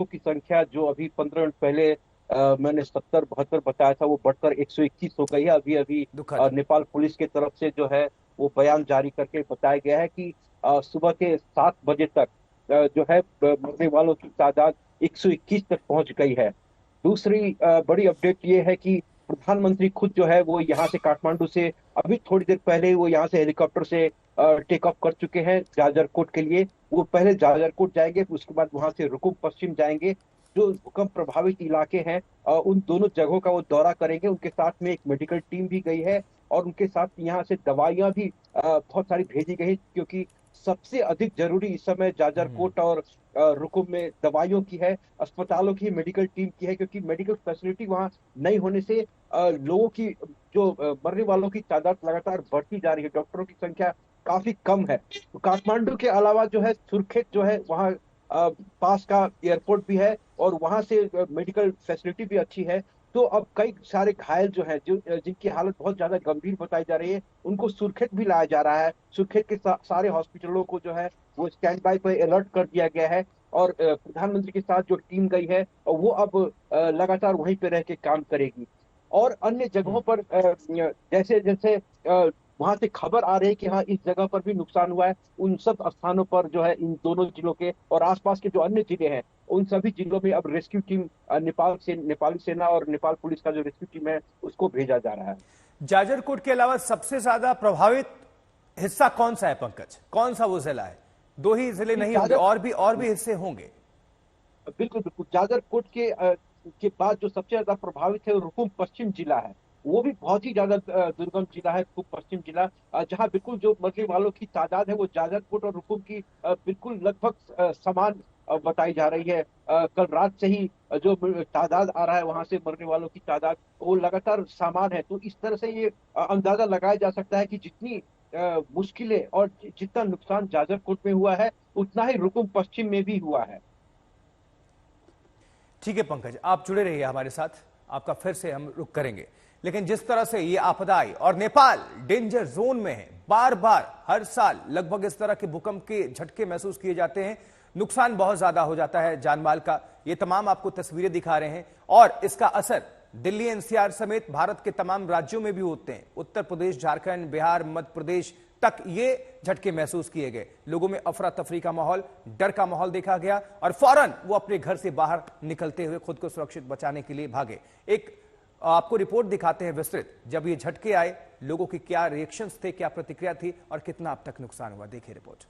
मृतकों की संख्या जो अभी 15 मिनट पहले मैंने 70-72 बताया था, वो बढ़कर 121 हो गई है। अभी अभी दुखद। नेपाल पुलिस की तरफ से जो है वो बयान जारी करके बताया गया है कि सुबह के 7 बजे तक जो है मरने वालों की तादाद 121 तक पहुंच गई है। दूसरी बड़ी अपडेट ये है कि प्रधानमंत्री खुद जो है वो यहाँ से काठमांडू से अभी थोड़ी देर पहले वो यहाँ से हेलीकॉप्टर से टेक ऑफ कर चुके हैं जाजरकोट के लिए। वो पहले जाजरकोट जाएंगे, फिर उसके बाद वहां से रुकुम पश्चिम जाएंगे। जो भूकंप प्रभावित इलाके हैं उन दोनों जगहों का वो दौरा करेंगे। उनके साथ में एक मेडिकल टीम भी गई है और उनके साथ यहाँ से दवाइयां भी बहुत सारी भेजी गई, क्योंकि सबसे अधिक जरूरी इस समय हम्म। जाजरकोट और रुकुम में दवाइयों की है, अस्पतालों की, मेडिकल टीम की है, क्योंकि मेडिकल फैसिलिटी वहाँ नहीं होने से लोगों की जो मरने वालों की तादाद लगातार बढ़ती जा रही है। डॉक्टरों की संख्या काफी कम है। तो काठमांडू के अलावा जो है सुरखेत जो है वहाँ पास का एयरपोर्ट भी है और वहां से मेडिकल फैसिलिटी भी अच्छी है। तो अब कई सारे घायल जो हैं, जो जिनकी हालत बहुत ज्यादा गंभीर बताई जा रही है, उनको सुरखेत भी लाया जा रहा है। सुरखेत के सारे हॉस्पिटलों को जो है वो स्टैंड बाय पर अलर्ट कर दिया गया है। और प्रधानमंत्री के साथ जो टीम गई है वो अब लगातार वहीं पे रह के काम करेगी। और अन्य जगहों हम्म। पर जैसे जैसे वहां से खबर आ रही है कि हाँ इस जगह पर भी नुकसान हुआ है, उन सब स्थानों पर जो है इन दोनों जिलों के और आसपास के जो अन्य जिले हैं उन सभी जिलों में अब रेस्क्यू टीम नेपाली सेना और नेपाल पुलिस का जो रेस्क्यू टीम है उसको भेजा जा रहा है। जाजरकोट के अलावा सबसे ज्यादा प्रभावित हिस्सा कौन सा है पंकज? कौन सा वो जिला है? दो ही जिले नहीं होंगे, जाजर और भी हिस्से होंगे। बिल्कुल बिल्कुल, जाजरकोट के बाद जो सबसे ज्यादा प्रभावित है वो रुकुम पश्चिम जिला है। वो भी बहुत ही ज्यादा दुर्गम जिला है, रुकुम पश्चिम जिला, जहाँ बिल्कुल जो मरने वालों की तादाद है वो जाजरकोट और रुकुम की बिल्कुल लगभग समान बताई जा रही है। कल रात से ही जो तादाद आ रहा है वहां से मरने वालों की तादाद वो लगातार समान है। तो इस तरह से ये अंदाजा लगाया जा सकता है कि जितनी मुश्किलें और जितना नुकसान जाजरकोट में हुआ है उतना ही रुकुम पश्चिम में भी हुआ है। ठीक है पंकज, आप जुड़े रहिए हमारे साथ, आपका फिर से हम रुक करेंगे। लेकिन जिस तरह से ये आपदा आई और नेपाल डेंजर जोन में है, बार बार हर साल लगभग इस तरह के भूकंप के झटके महसूस किए जाते हैं, नुकसान बहुत ज्यादा हो जाता है जान माल का। ये तमाम आपको तस्वीरें दिखा रहे हैं और इसका असर दिल्ली एनसीआर समेत भारत के तमाम राज्यों में भी होते हैं। उत्तर प्रदेश, झारखंड, बिहार, मध्य प्रदेश तक ये झटके महसूस किए गए। लोगों में अफरा तफरी का माहौल, डर का माहौल देखा गया और फौरन वो अपने घर से बाहर निकलते हुए खुद को सुरक्षित बचाने के लिए भागे। एक आपको रिपोर्ट दिखाते हैं विस्तृत, जब ये झटके आए लोगों की क्या रिएक्शंस थे, क्या प्रतिक्रिया थी और कितना अब तक नुकसान हुआ। देखिए रिपोर्ट।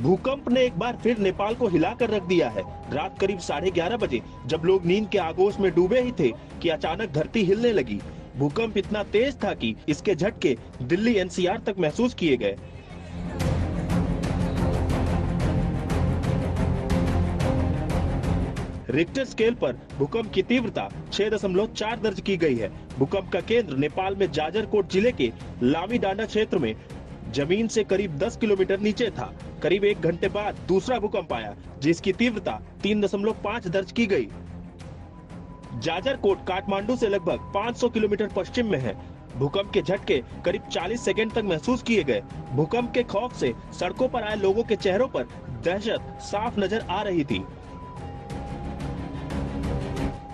भूकंप ने एक बार फिर नेपाल को हिलाकर रख दिया है। रात करीब 11:30 बजे जब लोग नींद के आगोश में डूबे ही थे कि अचानक धरती हिलने लगी। भूकंप इतना तेज था कि इसके झटके दिल्ली एनसीआर तक महसूस किए गए। रिक्टर स्केल पर भूकंप की तीव्रता 6.4 दर्ज की गई है। भूकंप का केंद्र नेपाल में जाजरकोट जिले के लामीडांडा क्षेत्र में जमीन से करीब 10 किलोमीटर नीचे था। करीब 1 घंटे बाद दूसरा भूकंप आया जिसकी तीव्रता 3.5 दर्ज की गई। जाजरकोट काठमांडू से लगभग 500 किलोमीटर पश्चिम में है। भूकंप के झटके करीब 40 सेकंड तक महसूस किए गए। भूकंप के खौफ से सड़कों पर आए लोगों के चेहरों पर दहशत साफ नजर आ रही थी।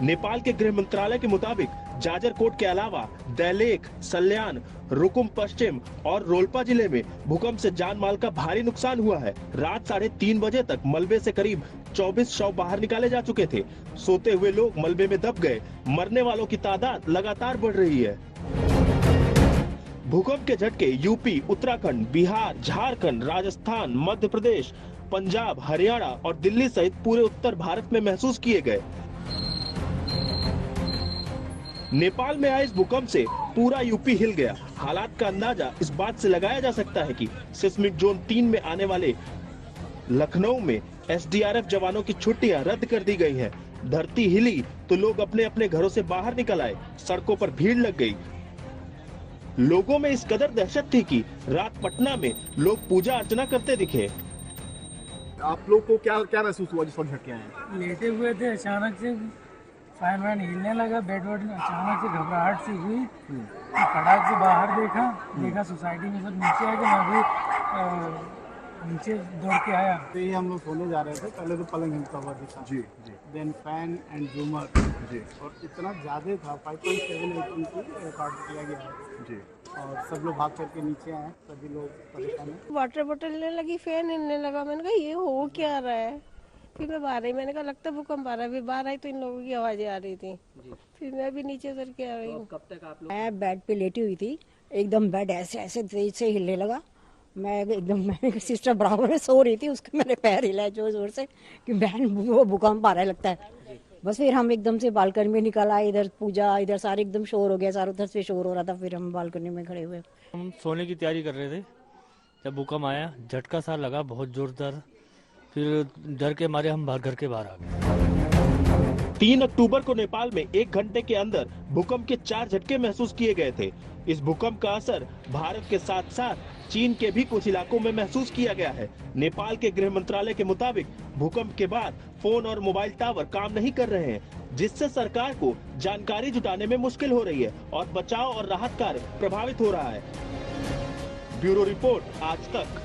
नेपाल के गृह मंत्रालय के मुताबिक जाजरकोट के अलावा दैलेख, सल्यान, रुकुम पश्चिम और रोल्पा जिले में भूकंप से जान माल का भारी नुकसान हुआ है। रात 3:30 बजे तक मलबे से करीब 24 शव बाहर निकाले जा चुके थे। सोते हुए लोग मलबे में दब गए। मरने वालों की तादाद लगातार बढ़ रही है। भूकंप के झटके यूपी, उत्तराखंड, बिहार, झारखंड, राजस्थान, मध्य प्रदेश, पंजाब, हरियाणा और दिल्ली सहित पूरे उत्तर भारत में महसूस किए गए। नेपाल में आए इस भूकंप से पूरा यूपी हिल गया। हालात का अंदाजा इस बात से लगाया जा सकता है कि सिस्मिक जोन 3 में आने वाले लखनऊ में एसडीआरएफ जवानों की छुट्टियां रद्द कर दी गई हैं। धरती हिली तो लोग अपने अपने घरों से बाहर निकल आए। सड़कों पर भीड़ लग गई। लोगों में इस कदर दहशत थी कि रात पटना में लोग पूजा अर्चना करते दिखे। आप लोग को क्या क्या महसूस हुआ जिस वक्त झटके आए? लेटे हुए थे, अचानक से फैन वैन हिलने लगा, बेड वेड में अचानक से घबराहट सी हुई। तो फटाक से बाहर देखा सोसाइटी में सब नीचे आ गए। मैं भी नीचे दौड़ के आया। तो ये हम लोग सोने जा रहे थे, पहले तो पलंग हिलता हुआ दिखा, जी जी देन फैन एंड झूमर जी, और इतना ज़्यादा था 5.7 इंच की रिकॉर्ड किया गया है जी। और सब लोग भाग करके नीचे आए, सभी लोग परेशान हैं। वाटर बोतल हिलने लगी, फैन हिलने लगा। मैंने कहा ये हो क्या रहा है। फिर मैं बाहर आई, मैंने कहा लगता है भूकंप आ रहा है। फिर बाहर आई तो इन लोगों की आवाजें आ रही थी। फिर मैं भी नीचे उतर के आ गई हूँ। कब तक आप लोग? मैं बेड पे लेटी हुई थी, एकदम बेड ऐसे ऐसे तेज से हिलने लगा। मैं सिस्टर बराबर में सो रही थी, उसके मेरे पैर हिलाए जोर जोर से कि बहन वो भूकंप आ रहा है लगता है। बस फिर हम एकदम से बालकनी में निकल आए, इधर पूजा, इधर सारे एकदम शोर हो गया, चारों तरफ से शोर हो रहा था। फिर हम बालकनी में खड़े हुए, हम सोने की तैयारी कर रहे थे जब भूकंप आया, झटका सा लगा बहुत जोरदार। फिर डर के मारे हम घर के बाहर आ गए। 3 अक्टूबर को नेपाल में 1 घंटे के अंदर भूकंप के 4 झटके महसूस किए गए थे। इस भूकंप का असर भारत के साथ साथ चीन के भी कुछ इलाकों में महसूस किया गया है। नेपाल के गृह मंत्रालय के मुताबिक भूकंप के बाद फोन और मोबाइल टावर काम नहीं कर रहे हैं, जिससे सरकार को जानकारी जुटाने में मुश्किल हो रही है और बचाव और राहत कार्य प्रभावित हो रहा है। ब्यूरो रिपोर्ट, आज तक।